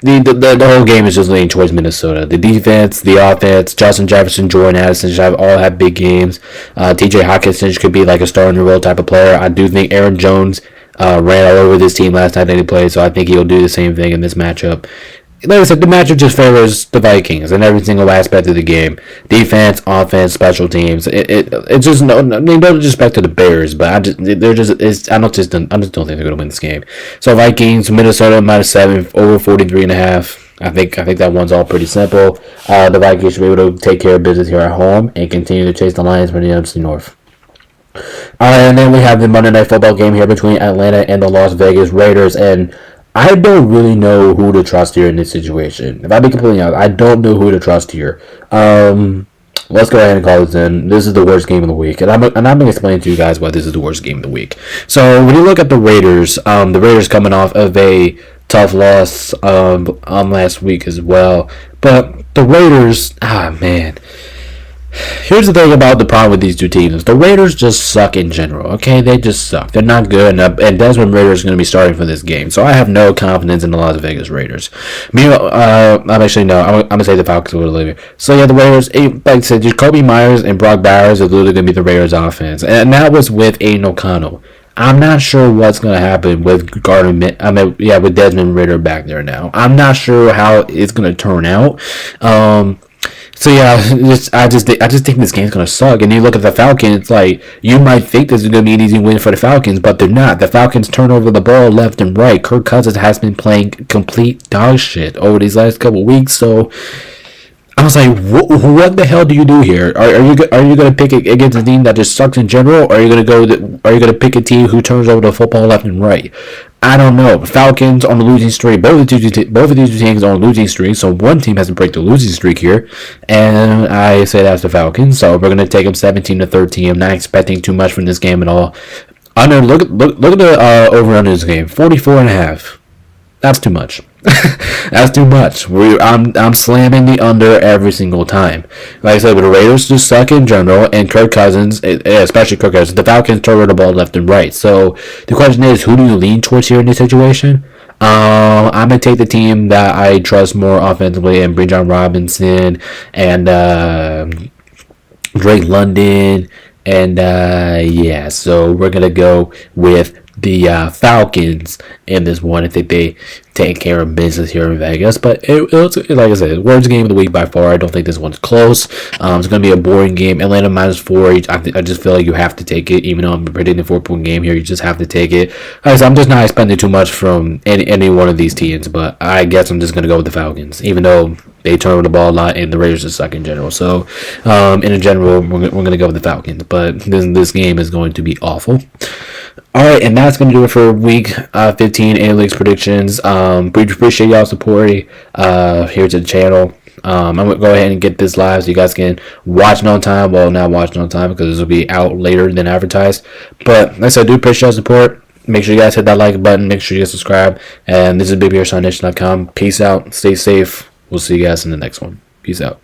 The whole game is just leaning towards Minnesota. The defense, the offense, Justin Jefferson, Jordan Addison should all have big games. TJ Hockenson could be like a star in the role type of player. I do think Aaron Jones ran all over this team last time they played, so I think he'll do the same thing in this matchup. Like I said, the matchup just favors the Vikings in every single aspect of the game. Defense, offense, special teams. It's just no disrespect to the Bears, but I just don't think they're gonna win this game. So Vikings, Minnesota -7 over 43.5. I think that one's all pretty simple. The Vikings should be able to take care of business here at home and continue to chase the Lions from the NFC North. Alright, and then we have the Monday Night Football game here between Atlanta and the Las Vegas Raiders, and I don't really know who to trust here in this situation. If I be completely honest, I don't know who to trust here. Let's go ahead and call this in. This is the worst game of the week, and I'm going to explain to you guys why this is the worst game of the week. So when you look at the Raiders coming off of a tough loss last week as well, but the Raiders, man. Here's the thing about the problem with these two teams. The Raiders just suck in general, okay? They just suck. They're not good, and Desmond Ridder is going to be starting for this game. So I have no confidence in the Las Vegas Raiders. Meanwhile, I'm going to say the Falcons a little later. So yeah, the Raiders, like I said, Jacoby Myers and Brock Bowers are literally going to be the Raiders offense. And that was with Aiden O'Connell. I'm not sure what's going to happen with with Desmond Ridder back there now. I'm not sure how it's going to turn out. So yeah, I just think this game's gonna suck. And you look at the Falcons, like you might think this is gonna be an easy win for the Falcons, but they're not. The Falcons turn over the ball left and right. Kirk Cousins has been playing complete dog shit over these last couple weeks. So I was like, what the hell do you do here? Are you gonna pick against a team that just sucks in general, or are you gonna pick a team who turns over the football left and right? I don't know. Falcons on the losing streak. Both of these two teams are on a losing streak, so one team has to break the losing streak here, and I say that's the Falcons. So we're gonna take them 17-13. I'm not expecting too much from this game at all. Look at the over under this game, 44.5. That's too much. That's too much. I'm slamming the under every single time. Like I said, but the Raiders just suck in general, and Kirk Cousins, especially Kirk Cousins, the Falcons turn the ball left and right. So the question is, who do you lean towards here in this situation? I'm gonna take the team that I trust more offensively, and Bijan Robinson and Drake London, and yeah. So we're gonna go with the Falcons in this one. I think they take care of business here in Vegas, but it's like I said, worst game of the week by far. I don't think this one's close. It's going to be a boring game. Atlanta -4. I just feel like you have to take it, even though I'm predicting a 4-point game here. You just have to take it. I'm just not expecting too much from any one of these teams, but I guess I'm just going to go with the Falcons, even though they turn over the ball a lot and the Raiders just suck in general. So in general, we're going to go with the Falcons, but this game is going to be awful. All right, and now that's gonna do it for week 15 A-Leagues predictions. We appreciate y'all supporting here to the channel. I'm gonna go ahead and get this live so you guys can watch it on time. Well, not watching on time because this will be out later than advertised. But like I said, I do appreciate y'all support. Make sure you guys hit that like button. Make sure you guys subscribe. And this is BigBearSignNation.com. Peace out. Stay safe. We'll see you guys in the next one. Peace out.